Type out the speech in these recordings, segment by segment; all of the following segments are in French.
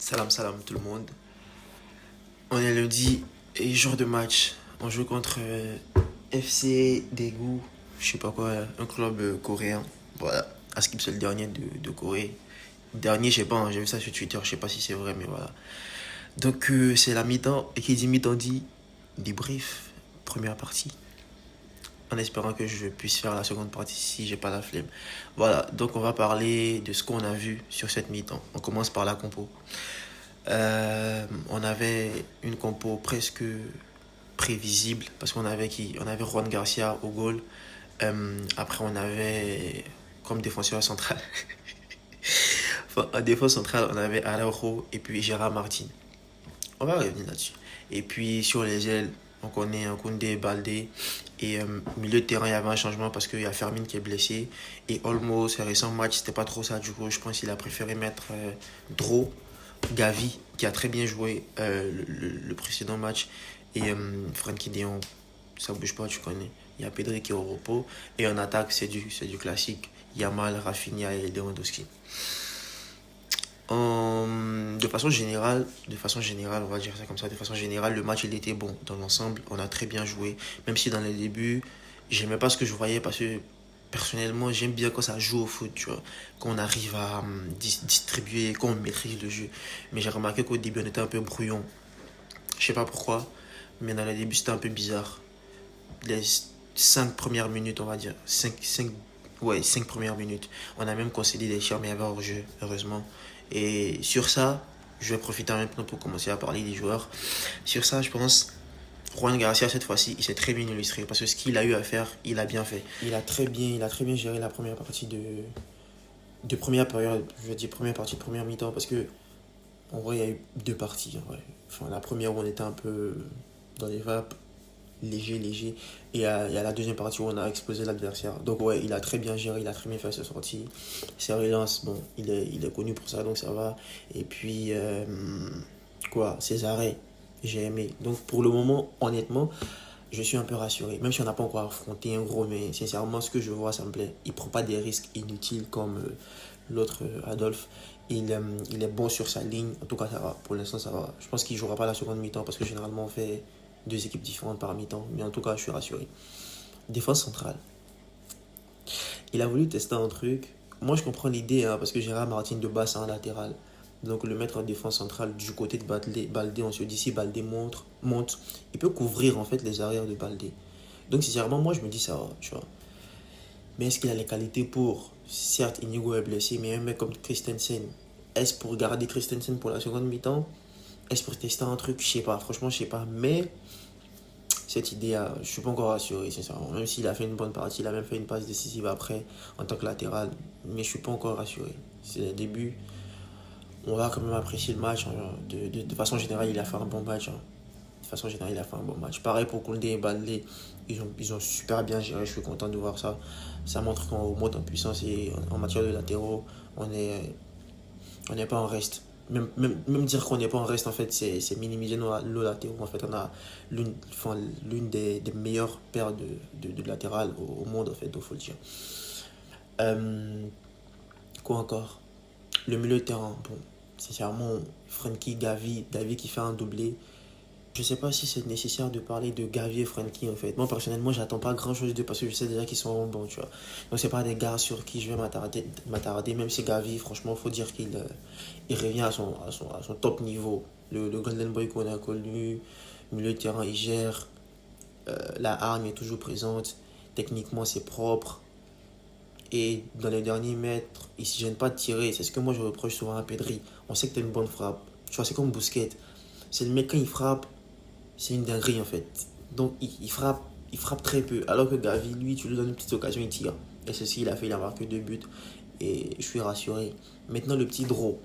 Salam tout le monde. On est lundi et jour de match. On joue contre FC Daegu, je sais pas quoi, un club coréen. Voilà, Askip c'est le dernier de Corée. Dernier, je sais pas, hein, j'ai vu ça sur Twitter, je sais pas si c'est vrai, mais voilà. Donc c'est la mi-temps, et qui dit mi-temps dit débrief, première partie. En espérant que je puisse faire la seconde partie si j'ai pas la flemme. Voilà, donc on va parler de ce qu'on a vu sur cette mi-temps. On commence par la compo. On avait une compo presque prévisible parce qu'on avait qui? On avait Juan Garcia au goal. Après, on avait comme défenseur central. Enfin, en défense centrale, on avait Araujo et puis Gérard Martin. On va revenir là-dessus. Et puis sur les ailes, on connaît un Koundé, Baldé. Et milieu de terrain, il y avait un changement parce qu'il y a Fermin qui est blessé. Et Olmo, ses récents matchs, c'était pas trop ça. Du coup, je pense qu'il a préféré mettre Dro, Gavi, qui a très bien joué le précédent match. Et Frenkie de Jong, ça bouge pas, tu connais. Il y a Pedri qui est au repos. Et en attaque, c'est du classique. Yamal, Rafinha et Lewandowski. De façon générale, on va dire ça comme ça, de façon générale, le match il était bon dans l'ensemble, on a très bien joué, même si dans les débuts, j'aimais pas ce que je voyais parce que personnellement, j'aime bien quand ça joue au foot, tu vois, quand on arrive à distribuer, quand on maîtrise le jeu. Mais j'ai remarqué qu'au début, on était un peu brouillon. Je sais pas pourquoi, mais dans les débuts, c'était un peu bizarre. Les 5 premières minutes, on va dire, 5 premières minutes, on a même concédé des tirs, mais il y avait hors-jeu, heureusement. Et sur ça, je vais profiter maintenant pour commencer à parler des joueurs. Sur ça, je pense, Juan Garcia, cette fois-ci, il s'est très bien illustré. Parce que ce qu'il a eu à faire, il a bien fait. Il a très bien géré la première partie de première période. Je veux dire première partie de première mi-temps. Parce que, en vrai, il y a eu deux parties. En vrai. Enfin, la première où on était un peu dans les vapes, léger. Et il y a la deuxième partie où on a explosé l'adversaire. Donc ouais, il a très bien géré, il a très bien fait sa sortie. Ses relances, bon, il est connu pour ça, donc ça va. Et puis, ses arrêts, j'ai aimé. Donc pour le moment, honnêtement, je suis un peu rassuré. Même si on n'a pas encore affronté un gros, mais sincèrement, ce que je vois, ça me plaît. Il prend pas des risques inutiles comme l'autre Adolphe. Il est bon sur sa ligne. En tout cas, ça va. Pour l'instant, ça va. Je pense qu'il ne jouera pas la seconde mi-temps parce que généralement, on fait deux équipes différentes par mi-temps. Mais en tout cas, je suis rassuré. Défense centrale. Il a voulu tester un truc. Moi, je comprends l'idée hein, parce que Gérard Martin de base, c'est un latéral. Donc, le mettre en défense centrale du côté de Baldé, on se dit si Baldé monte, il peut couvrir en fait les arrières de Baldé. Donc, sincèrement, moi, je me dis ça va, tu vois. Mais est-ce qu'il a les qualités pour? Certes, Inigo est blessé, mais un mec comme Christensen, est-ce pour garder Christensen pour la seconde mi-temps? Est-ce pour tester un truc? Je sais pas, franchement, je sais pas. Mais cette idée, je suis pas encore rassuré, sincèrement. Même s'il a fait une bonne partie, il a même fait une passe décisive après en tant que latéral. Mais je suis pas encore rassuré. C'est le début. On va quand même apprécier le match. Hein. De façon générale, il a fait un bon match. Hein. De façon générale, il a fait un bon match. Pareil pour Koundé et Baldé. Ils ont super bien géré. Je suis content de voir ça. Ça montre qu'on monte en puissance et en matière de latéraux, on n'est pas en reste. Même dire qu'on n'est pas en reste, en fait, c'est minimiser nos latéraux. En fait, on a l'une des meilleures paires de latérales au monde, en fait, il faut le dire. Quoi encore? Le milieu de terrain, bon, sincèrement, Frenkie, Gavi qui fait un doublé. Je sais pas si c'est nécessaire de parler de Gavi et Frenkie en fait. Moi personnellement, j'attends pas grand chose d'eux parce que je sais déjà qu'ils sont bons, tu vois. Donc c'est pas des gars sur qui je vais m'attarder. Même si Gavi, franchement, faut dire qu'il revient à son top niveau. Le Golden Boy qu'on a connu, milieu de terrain, il gère. La arme est toujours présente. Techniquement, c'est propre. Et dans les derniers mètres, il ne se gêne pas de tirer. C'est ce que moi je reproche souvent à Pedri. On sait que tu as une bonne frappe. Tu vois, c'est comme Busquets. C'est le mec, quand il frappe, c'est une dinguerie en fait. Donc il frappe très peu. Alors que Gavi, lui, tu lui donnes une petite occasion, il tire. Et ceci, il a fait, il a marqué deux buts. Et je suis rassuré. Maintenant, le petit Draw,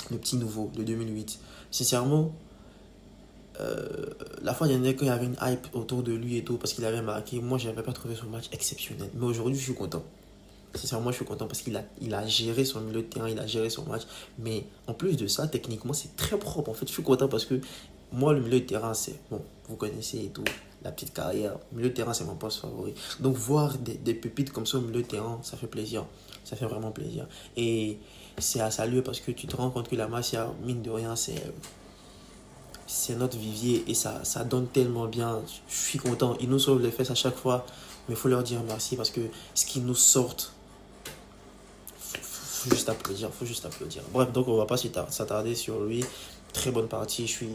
le petit nouveau, de 2008. Sincèrement, la fois dernière, quand il y avait une hype autour de lui et tout, parce qu'il avait marqué, moi, je n'avais pas trouvé son match exceptionnel. Mais aujourd'hui, je suis content. Sincèrement, je suis content parce qu'il a géré son milieu de terrain, il a géré son match. Mais en plus de ça, techniquement, c'est très propre. En fait, je suis content parce que moi, le milieu de terrain, c'est bon, vous connaissez et tout. la petite carrière. Milieu de terrain, c'est mon poste favori. Donc, voir des pépites comme ça au milieu de terrain, ça fait plaisir. Ça fait vraiment plaisir. Et c'est à saluer parce que tu te rends compte que la Masia, mine de rien, c'est notre vivier et ça donne tellement bien. Je suis content. Ils nous sauvent les fesses à chaque fois. Mais il faut leur dire merci parce que ce qu'ils nous sortent, faut juste applaudir. Faut juste applaudir. Bref, donc on va pas s'attarder sur lui. Très bonne partie. Je suis.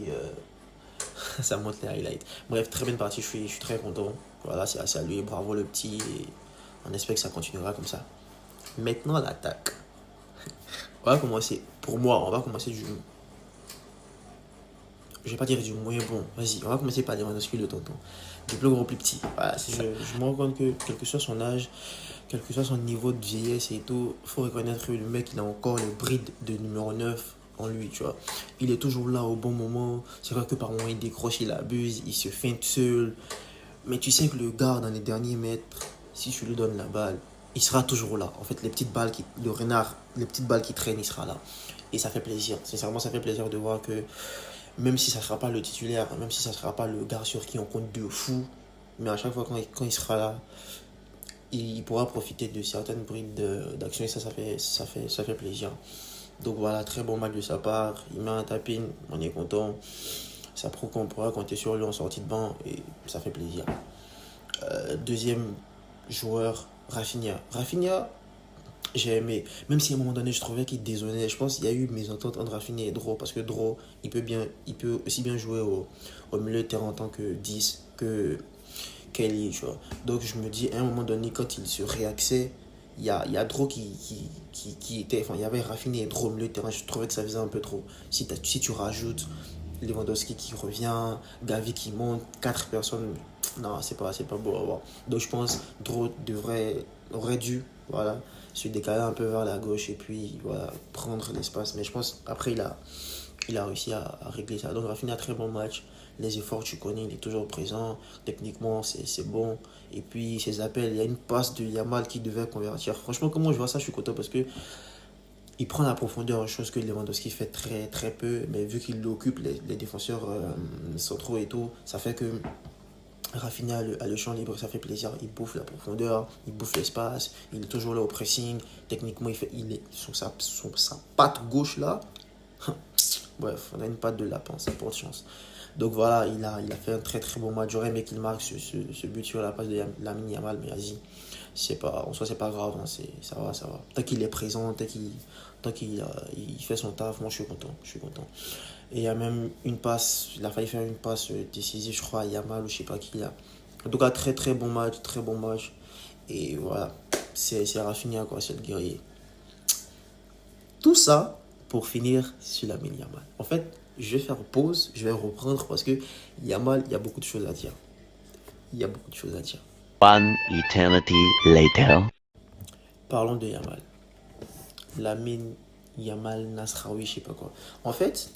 Ça montre les highlights. Bref, très bonne partie. Je suis très content. Voilà, c'est à saluer. Bravo le petit. Et on espère que ça continuera comme ça. Maintenant, l'attaque. On va commencer. Pour moi, on va commencer du. Je vais pas dire du moins bon. Vas-y, on va commencer par Lewandowski, le tonton. Du plus gros, plus petit. Voilà, je me rends compte que, quel que soit son âge, quel que soit son niveau de vieillesse et tout, il faut reconnaître que le mec, il a encore le bride de numéro 9 en lui, tu vois. Il est toujours là au bon moment. C'est vrai que par moment, il décroche, il abuse, il se feinte seul. Mais tu sais que le gars, dans les derniers mètres, si tu lui donnes la balle, il sera toujours là. En fait, le renard, les petites balles qui traînent, il sera là. Et ça fait plaisir. Sincèrement, ça fait plaisir de voir que même si ça ne sera pas le titulaire, même si ça ne sera pas le gars sur qui on compte de fou, mais à chaque fois quand il sera là, il pourra profiter de certaines brides d'action et ça fait plaisir. Donc voilà, très bon match de sa part. Il met un tapin, on est content. Ça prouve qu'on pourra compter sur lui en sortie de banc et ça fait plaisir. Deuxième joueur, Rafinha. Rafinha, j'ai aimé. Même si à un moment donné, je trouvais qu'il dézonnait. Je pense qu'il y a eu mésentente entre Rafinha et Dro. Parce que Dro, il peut aussi bien jouer au milieu de terrain en tant que 10 que Kelly, tu vois. Donc je me dis, à un moment donné, quand il se réaxait, il y a Dro qui était. Enfin, il y avait Rafinha et Dro au milieu de terrain. Je trouvais que ça faisait un peu trop. Si tu rajoutes Lewandowski qui revient, Gavi qui monte, 4 personnes, non, c'est pas beau à voir. Donc je pense Dro aurait dû, voilà, se décaler un peu vers la gauche et puis voilà, prendre l'espace. Mais je pense après il a réussi à régler ça. Donc Rafinha, très bon match. Les efforts, tu connais, il est toujours présent. Techniquement, c'est bon. Et puis, ses appels, il y a une passe de Yamal qui devait convertir. Franchement, comment je vois ça, je suis content parce que il prend la profondeur, chose que Lewandowski fait très très peu, mais vu qu'il occupe les défenseurs centraux et tout, ça fait que Rafinha a le champ libre, ça fait plaisir. Il bouffe la profondeur, il bouffe l'espace, il est toujours là au pressing. Techniquement, sa patte gauche là. Bref, on a une patte de lapin, ça porte chance. Donc voilà, il a fait un très très bon match. J'aurais aimé qu'il marque ce but sur la passe de Lamine Yamal, mais vas-y, en soi, c'est pas grave, hein, ça va, ça va. Tant qu'il est présent, il fait son taf, moi je suis content, je suis content. Et il y a même une passe, il a failli faire une passe décisive, je crois, à Yamal ou je sais pas qui là. En tout cas, très très bon match, très bon match. Et voilà, c'est Rafinha quoi, c'est le guerrier. Tout ça pour finir sur Lamine Yamal. En fait, je vais faire pause, je vais reprendre parce que Yamal, il y a beaucoup de choses à dire. Il y a beaucoup de choses à dire. One eternity later. Parlons de Yamal. Lamine Yamal Nasraoui, je sais pas quoi. En fait,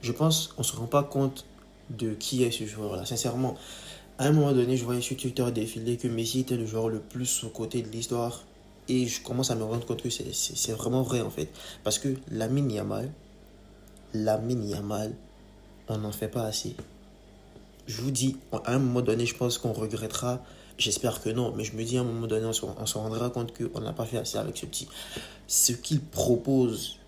je pense qu'on se rend pas compte de qui est ce joueur-là. Sincèrement, à un moment donné, je voyais sur Twitter défiler que Messi était le joueur le plus sous-coté de l'histoire. Et je commence à me rendre compte que c'est vraiment vrai en fait. Parce que Lamine Yamal, on n'en fait pas assez. Je vous dis, à un moment donné, je pense qu'on regrettera. J'espère que non, mais je me dis à un moment donné, on se rendra compte qu'on n'a pas fait assez avec ce petit. Ce qu'il propose,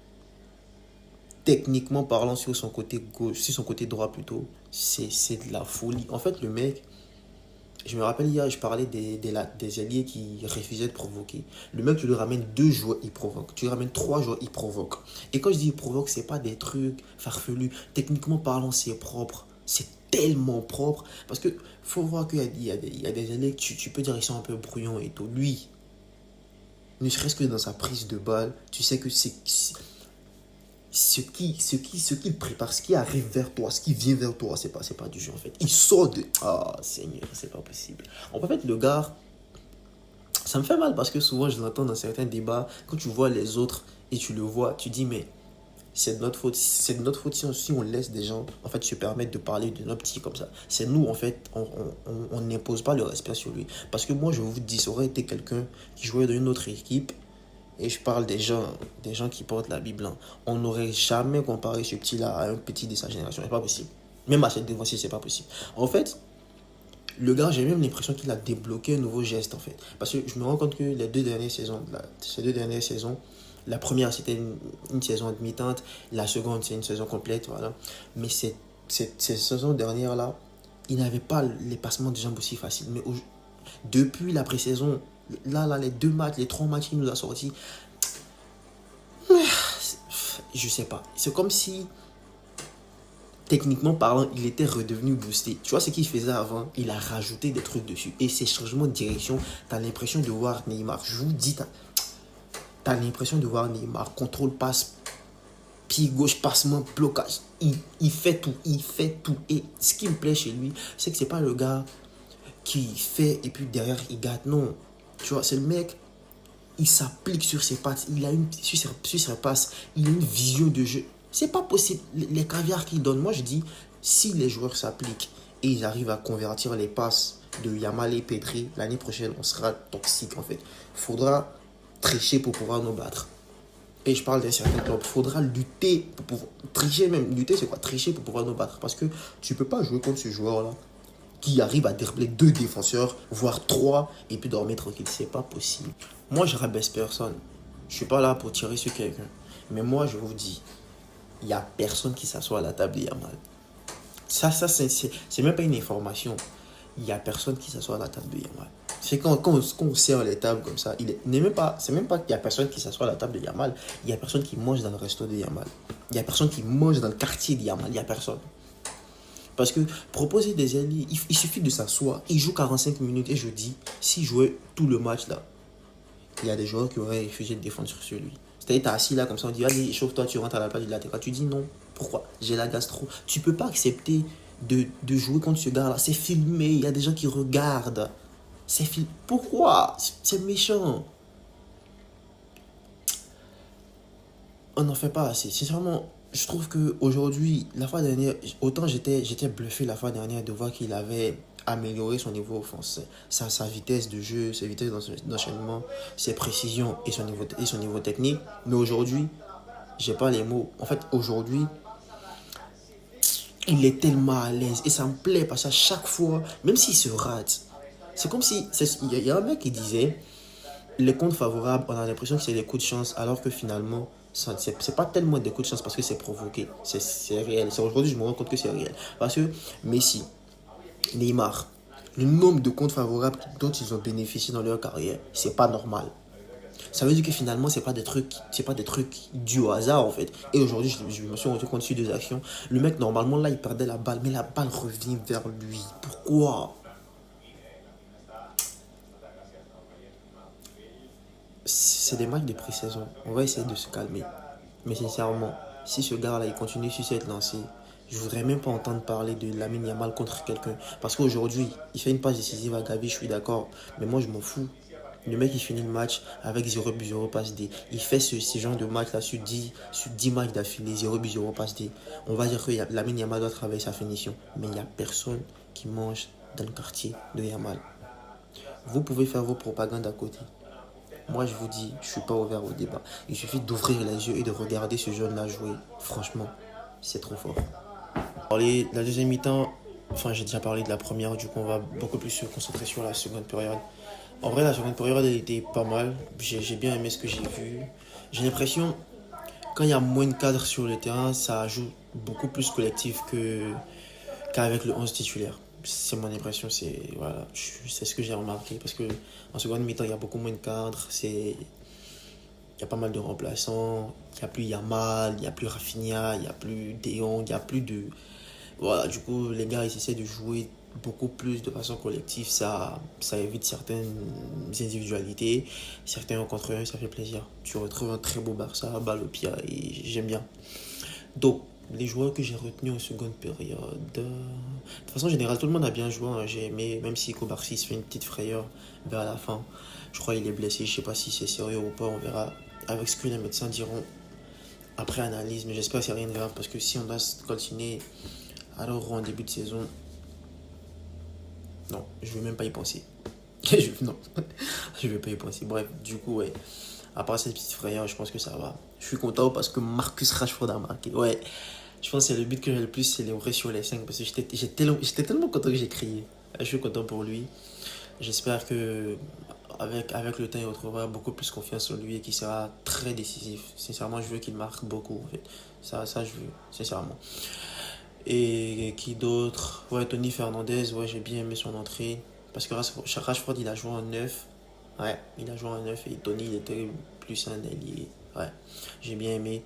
techniquement parlant, sur son côté gauche, sur son côté droit plutôt, c'est de la folie. En fait, le mec, je me rappelle hier, je parlais des alliés qui refusaient de provoquer. Le mec, tu lui ramènes 2 joueurs, il provoque. Tu lui ramènes 3 joueurs, il provoque. Et quand je dis il provoque, c'est pas des trucs farfelus. Techniquement parlant, c'est propre. C'est tellement propre. Parce que faut voir qu'il y a des alliés que tu peux dire qu'ils sont un peu brouillons et tout. Lui, ne serait-ce que dans sa prise de balle, tu sais que c'est ce qu'il prépare, ce qui arrive vers toi, ce qui vient vers toi, c'est pas du jeu en fait. Il sort de. Ah, Seigneur, c'est pas possible. En fait, le gars, ça me fait mal parce que souvent je l'entends dans certains débats. Quand tu vois les autres et tu le vois, tu dis, mais c'est de notre faute. C'est de notre faute si on laisse des gens en fait se permettre de parler de nos petits comme ça. C'est nous en fait, on n'impose pas le respect sur lui. Parce que moi, je vous dis, ça aurait été quelqu'un qui jouait dans une autre équipe. Et je parle des gens qui portent la Bible, hein. On n'aurait jamais comparé ce petit-là à un petit de sa génération. C'est pas possible. Même à cette défensive, c'est pas possible. En fait, Le gars, j'ai même l'impression qu'il a débloqué un nouveau geste, en fait. Parce que je me rends compte que les deux dernières saisons, ces 2 dernières saisons, la première, c'était une saison demi-teinte. La seconde, c'est une saison complète, voilà. Mais ces saisons dernières-là, il n'avait pas les passements de jambes aussi faciles. Mais depuis la pré-saison, là, les 2 matchs, les 3 matchs qu'il nous a sortis, je sais pas. C'est comme si, techniquement parlant, il était redevenu boosté. Tu vois ce qu'il faisait avant? Il a rajouté des trucs dessus. Et ces changements de direction, t'as l'impression de voir Neymar. Je vous dis, t'as l'impression de voir Neymar. Contrôle, passe, pied gauche, passement, blocage. Il fait tout. Il fait tout. Et ce qui me plaît chez lui, c'est que c'est pas le gars qui fait et puis derrière il gâte. Non. Tu vois, c'est le mec, il s'applique sur ses pattes. Il a sur ses passes, il a une vision de jeu. C'est pas possible. Les caviars qu'il donne, moi je dis, si les joueurs s'appliquent et ils arrivent à convertir les passes de Yamal et Pedri, l'année prochaine, on sera toxique en fait. Faudra tricher pour pouvoir nous battre. Et je parle d'un certain club. Faudra lutter pour pouvoir. Tricher même. Lutter, c'est quoi? Tricher pour pouvoir nous battre. Parce que tu peux pas jouer contre ce joueur-là qui arrive à dribbler 2 défenseurs, voire 3, et puis dormir tranquille. C'est pas possible. Moi, je rabaisse personne. Je suis pas là pour tirer sur quelqu'un. Mais moi, je vous dis, il n'y a personne qui s'assoit à la table de Yamal. Ça c'est même pas une information. Il n'y a personne qui s'assoit à la table de Yamal. C'est quand on sert les tables comme ça, c'est même pas qu'il n'y a personne qui s'assoit à la table de Yamal. Il n'y a personne qui mange dans le resto de Yamal. Il n'y a personne qui mange dans le quartier de Yamal. Il n'y a personne. Parce que proposer des alliés, il suffit de s'asseoir. Il joue 45 minutes et je dis, s'il jouait tout le match là, il y a des joueurs qui auraient refusé de défendre sur lui. C'est-à-dire, tu es assis là comme ça, on dit, allez, chauffe-toi, tu rentres à la place de latéral. Tu dis non. Pourquoi? J'ai la gastro. Tu peux pas accepter de jouer contre ce gars-là. C'est filmé, il y a des gens qui regardent. C'est filmé. Pourquoi? C'est méchant. On n'en fait pas assez. Sincèrement, je trouve qu'aujourd'hui, la fois dernière, autant j'étais bluffé la fois dernière de voir qu'il avait amélioré son niveau offensif, sa vitesse de jeu, sa vitesse d'enchaînement, ses précisions et son niveau technique. Mais aujourd'hui, j'ai pas les mots. En fait, aujourd'hui, il est tellement à l'aise et ça me plaît parce qu'à chaque fois, même s'il se rate, c'est comme si. Il y a un mec qui disait les comptes favorables, on a l'impression que c'est des coups de chance, alors que finalement, c'est pas tellement des coups de chance parce que c'est provoqué. C'est réel. Aujourd'hui, je me rends compte que c'est réel. Parce que Messi, Neymar, le nombre de comptes favorables dont ils ont bénéficié dans leur carrière, c'est pas normal. Ça veut dire que finalement, c'est pas des trucs dus au hasard en fait. Et aujourd'hui, je me suis rendu compte sur 2 actions. Le mec, normalement, là, il perdait la balle, mais la balle revient vers lui. Pourquoi? C'est des matchs de pré-saison. On va essayer de se calmer. Mais sincèrement, si ce gars-là, il continue sur cette lancée, je voudrais même pas entendre parler de Lamine Yamal contre quelqu'un. Parce qu'aujourd'hui, il fait une passe décisive à Gavi, je suis d'accord. Mais moi, je m'en fous. Le mec, il finit le match avec 0 but, 0 passe D. Il fait ce genre de match-là sur 10 matchs d'affilée, 0 but, 0 passe D. On va dire que Lamine Yamal doit travailler sa finition. Mais il n'y a personne qui mange dans le quartier de Yamal. Vous pouvez faire vos propagandes à côté. Moi, je vous dis, je suis pas ouvert au débat. Il suffit d'ouvrir les yeux et de regarder ce jeune-là jouer. Franchement, c'est trop fort. La deuxième mi-temps, enfin, j'ai déjà parlé de la première, du coup, on va beaucoup plus se concentrer sur la seconde période. En vrai, la seconde période, elle était pas mal. J'ai bien aimé ce que j'ai vu. J'ai l'impression, quand il y a moins de cadres sur le terrain, ça joue beaucoup plus collectif qu'avec le 11 titulaire. C'est mon impression, c'est ce que j'ai remarqué. Parce que en seconde mi-temps, il y a beaucoup moins de cadres. Il y a pas mal de remplaçants. Il n'y a plus Yamal, il n'y a plus Rafinha, il n'y a plus De Jong, il n'y a plus de... Voilà, du coup, les gars, ils essaient de jouer beaucoup plus de façon collective. Ça évite certaines individualités. Certains en contre un, ça fait plaisir. Tu retrouves un très beau Barça, balle au pied, et j'aime bien. Donc, les joueurs que j'ai retenus en seconde période. De façon générale, tout le monde a bien joué. Hein. J'ai aimé, même si Kobarsi se fait une petite frayeur vers la fin. Je crois qu'il est blessé. Je sais pas si c'est sérieux ou pas. On verra avec ce que les médecins diront après analyse. Mais j'espère que c'est rien de grave parce que si on doit continuer alors en début de saison, non, je ne vais même pas y penser. Non, je ne vais pas y penser. Bref, du coup, ouais. À part cette petite frayeur, je pense que ça va. Je suis content parce que Marcus Rashford a marqué. Ouais, je pense que c'est le but que j'ai le plus célébré sur les 5 parce que j'étais tellement content que j'ai crié. Je suis content pour lui. J'espère que avec le temps, il retrouvera beaucoup plus confiance en lui et qu'il sera très décisif. Sincèrement, je veux qu'il marque beaucoup, en fait. Ça, je veux, sincèrement. Et qui d'autre? Ouais, Tony Fernandez, ouais, j'ai bien aimé son entrée. Parce que Rashford, il a joué en 9. Ouais, il a joué en 9 et Tony, il était plus un ailier. Ouais, j'ai bien aimé.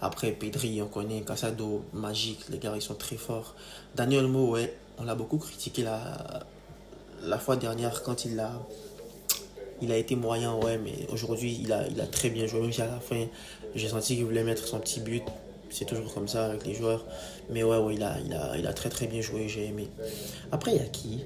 Après, Pedri, on connaît Casado, magique, les gars, ils sont très forts. Daniel Mo, ouais, on l'a beaucoup critiqué la fois dernière quand il a été moyen, ouais, mais aujourd'hui, il a très bien joué. Même si à la fin, j'ai senti qu'il voulait mettre son petit but. C'est toujours comme ça avec les joueurs. Mais ouais, ouais, il a très très bien joué, j'ai aimé. Après, il y a qui?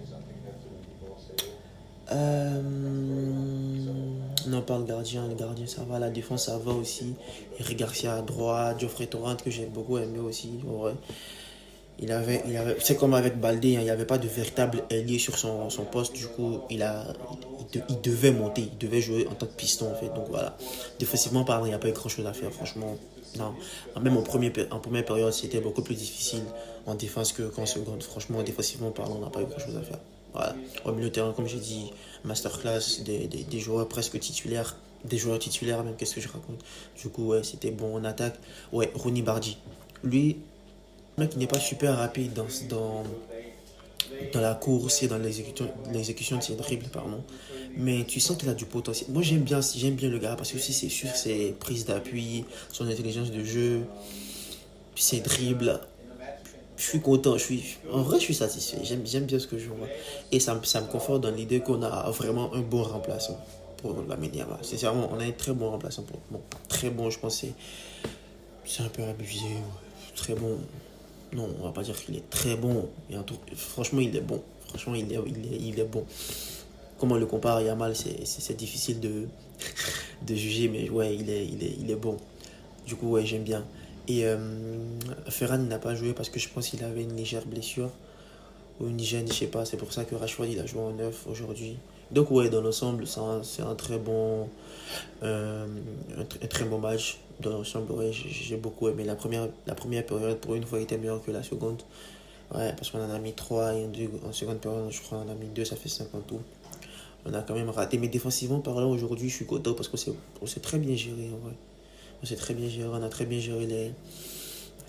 Non, pas le gardien ça va, la défense ça va aussi. Eric Garcia à droite, Geoffrey Torrent que j'ai beaucoup aimé aussi, ouais. C'est comme avec Baldé, hein, il n'y avait pas de véritable ailier sur son poste, du coup il devait monter, il devait jouer en tant que piston en fait, donc voilà. Défensivement parlant, il n'y a pas eu grand chose à faire, franchement. Non, même en première période, c'était beaucoup plus difficile en défense qu'en seconde. Franchement, défensivement parlant, on n'a pas eu grand chose à faire. Voilà. Au milieu de terrain, comme j'ai dit, masterclass, des joueurs presque titulaires, des joueurs titulaires même, qu'est-ce que je raconte. Du coup, ouais, c'était bon en attaque. Ouais, Rooney Bardi. Lui, mec qui n'est pas super rapide dans la course et dans l'exécution de ses dribbles, pardon. Mais tu sens qu'il a du potentiel. Moi, j'aime bien le gars parce que si c'est sûr, ses prises d'appui, son intelligence de jeu, ses dribbles. Je suis content, en vrai, je suis satisfait. J'aime bien ce que je vois. Et ça me conforte dans l'idée qu'on a vraiment un bon remplaçant pour la Yamal. Sincèrement, on a un très bon remplaçant. Bon, très bon, je pense que c'est un peu abusé. Ouais. Très bon. Non, on va pas dire qu'il est très bon. Franchement, il est bon. Franchement, il est bon. Comment on le compare à Yamal, c'est difficile de juger, mais ouais, il est bon. Du coup, ouais, j'aime bien. Et Ferran, il n'a pas joué parce que je pense qu'il avait une légère blessure ou une hygiène, je sais pas. C'est pour ça que Rashford, il a joué en 9 aujourd'hui. Donc, ouais, dans l'ensemble, c'est un très bon, euh, un très bon match. Dans l'ensemble, ouais, j'ai beaucoup aimé. La première période, pour une fois, était meilleure que la seconde. Ouais, parce qu'on en a mis 3 et en seconde période, je crois, on en a mis 2, ça fait 5 en tout. On a quand même raté. Mais défensivement parlant, aujourd'hui, je suis content parce on s'est très bien géré, en vrai. On s'est très bien géré, on a très bien géré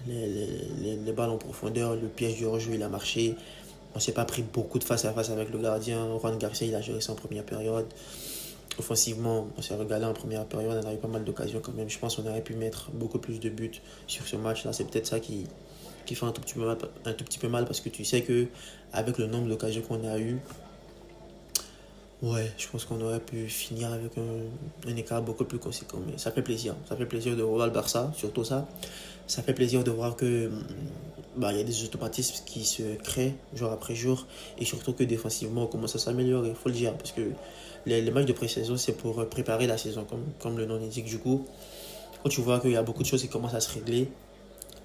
les balles en profondeur. Le piège du rejeu, il a marché. On s'est pas pris beaucoup de face à face avec le gardien. Juan Garcia, il a géré ça en première période. Offensivement, on s'est régalé en première période. On a eu pas mal d'occasions quand même. Je pense qu'on aurait pu mettre beaucoup plus de buts sur ce match-là. C'est peut-être ça qui fait un tout petit peu mal parce que tu sais que avec le nombre d'occasions qu'on a eu, ouais, je pense qu'on aurait pu finir avec un écart beaucoup plus conséquent. Mais ça fait plaisir. Ça fait plaisir de revoir le Barça, surtout ça. Ça fait plaisir de voir que bah, il y a des automatismes qui se créent jour après jour. Et surtout que défensivement, on commence à s'améliorer. Il faut le dire. Parce que les matchs de pré-saison, c'est pour préparer la saison, comme le nom l'indique. Du coup, quand tu vois qu'il y a beaucoup de choses qui commencent à se régler,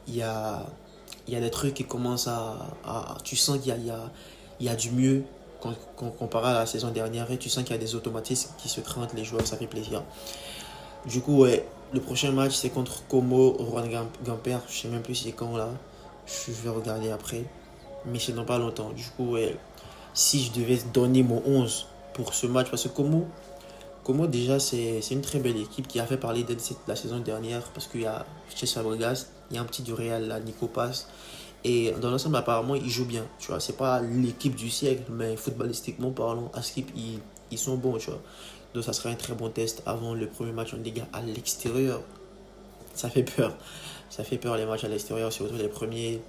il y a, il y a des trucs qui commencent tu sens il y a du mieux comparé à la saison dernière et tu sens qu'il y a des automatismes qui se créent entre les joueurs, ça fait plaisir. Du coup, ouais, le prochain match c'est contre Como, Rouen Gamper, je sais même plus c'est quand là, je vais regarder après, mais c'est dans pas longtemps. Du coup, ouais, si je devais donner mon 11 pour ce match, parce que Como déjà c'est une très belle équipe qui a fait parler d'elle la saison dernière parce qu'il y a Chez Fabregas, il y a un petit du Real là, Nico Paz. Et dans l'ensemble, apparemment, ils jouent bien. Tu vois, c'est pas l'équipe du siècle, mais footballistiquement parlant, à Skip, ils sont bons, tu vois. Donc, ça sera un très bon test avant le premier match en Liga à l'extérieur. Ça fait peur. Ça fait peur les matchs à l'extérieur, surtout les premiers.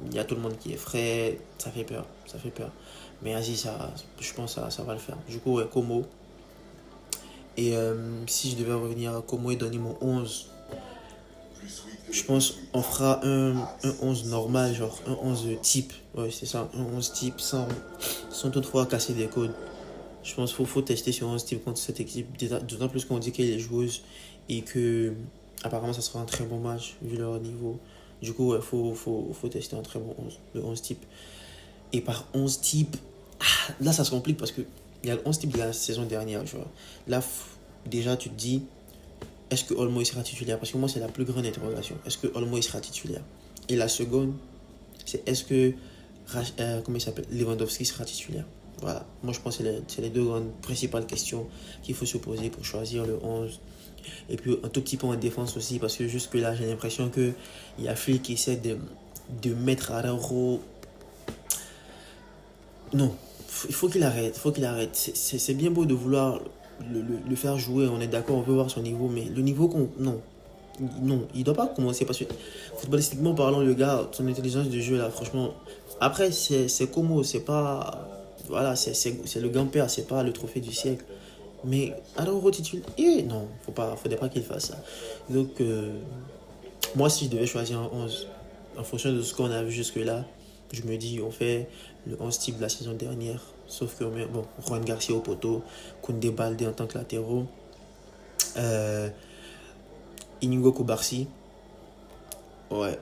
Il y a tout le monde qui est frais. Ça fait peur. Ça fait peur. Mais vas-y, je pense que ça va le faire. Du coup, ouais, Como. Et si je devais revenir à Como et donner mon 11, je pense on fera un 11 normal, genre un 11 type. Ouais, c'est ça, un 11 type sans toutefois casser des codes. Je pense qu'il faut tester sur 11 type contre cette équipe. D'autant plus qu'on dit qu'elle est joueuse et que apparemment ça sera un très bon match vu leur niveau. Du coup, il faut tester un très bon 11, le 11 type. Et par 11 type, là ça se complique parce que il y a le 11 type de la saison dernière, tu vois. Là, déjà tu te dis, est-ce que Olmo sera titulaire? Parce que moi, c'est la plus grande interrogation. Est-ce que Olmo sera titulaire? Et la seconde, c'est est-ce que comment il s'appelle, Lewandowski sera titulaire. Voilà, moi je pense que c'est les deux grandes principales questions qu'il faut se poser pour choisir le 11. Et puis un tout petit peu en défense aussi, parce que jusque-là, j'ai l'impression qu'il y a Flick qui essaie de mettre Araujo. Non, il faut qu'il arrête, il faut qu'il arrête. C'est bien beau de vouloir le faire jouer, on est d'accord, on veut voir son niveau, mais le niveau qu'on... Non, non, il doit pas commencer parce que footballistiquement parlant, le gars, son intelligence de jeu là, franchement. Après, c'est Como, c'est pas. Voilà, c'est le grand-père, c'est pas le trophée du siècle. Mais alors, retitule. Non, faudrait pas qu'il fasse ça. Donc, moi, si je devais choisir un 11, en fonction de ce qu'on a vu jusque-là, je me dis, on fait le 11 type de la saison dernière. Sauf que, bon, Juan Garcia au poteau, Koundé Baldé en tant que latéraux. Inigo Koubarsi, ouais.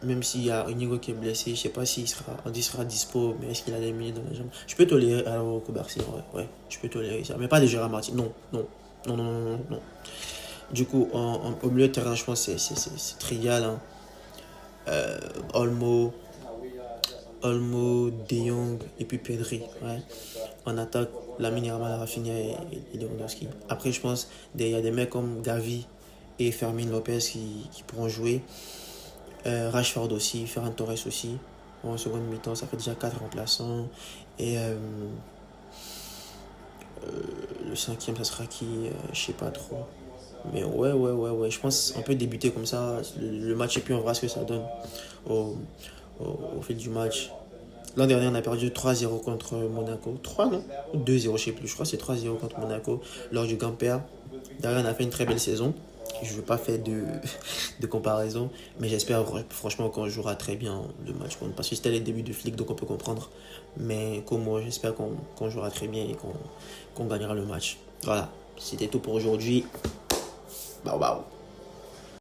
Même s'il y a Inigo qui est blessé, je sais pas s'il sera dispo, mais est-ce qu'il a les minutes dans la jambe. Je peux tolérer alors Koubarsi, ouais, je peux tolérer ça. Mais pas de Gérard Martin, non, non, non, non, non, non, non. Du coup, au milieu de terrain, je pense que c'est trivial. Hein. Olmo, De Jong et puis Pedri, ouais. En attaque, Lamine Yamal, Rafinha et Lewandowski. Après, je pense qu'il y a des mecs comme Gavi et Fermin Lopez qui pourront jouer. Rashford aussi, Ferran Torres aussi. En seconde mi-temps, ça fait déjà 4 remplaçants. Et le cinquième, ça sera qui je sais pas trop. Mais ouais. Je pense qu'on peut débuter comme ça. Le match, et puis on verra ce que ça donne au fil du match. L'an dernier, on a perdu 3-0 contre Monaco. 3, non 2-0, je sais plus. Je crois que c'est 3-0 contre Monaco lors du Gamper. Derrière, on a fait une très belle saison. Je ne veux pas faire de comparaison, mais j'espère franchement qu'on jouera très bien le match. Parce que c'était les débuts de Flick, donc on peut comprendre. Mais comme moi, j'espère qu'on jouera très bien et qu'on gagnera le match. Voilà, c'était tout pour aujourd'hui. Bye bye.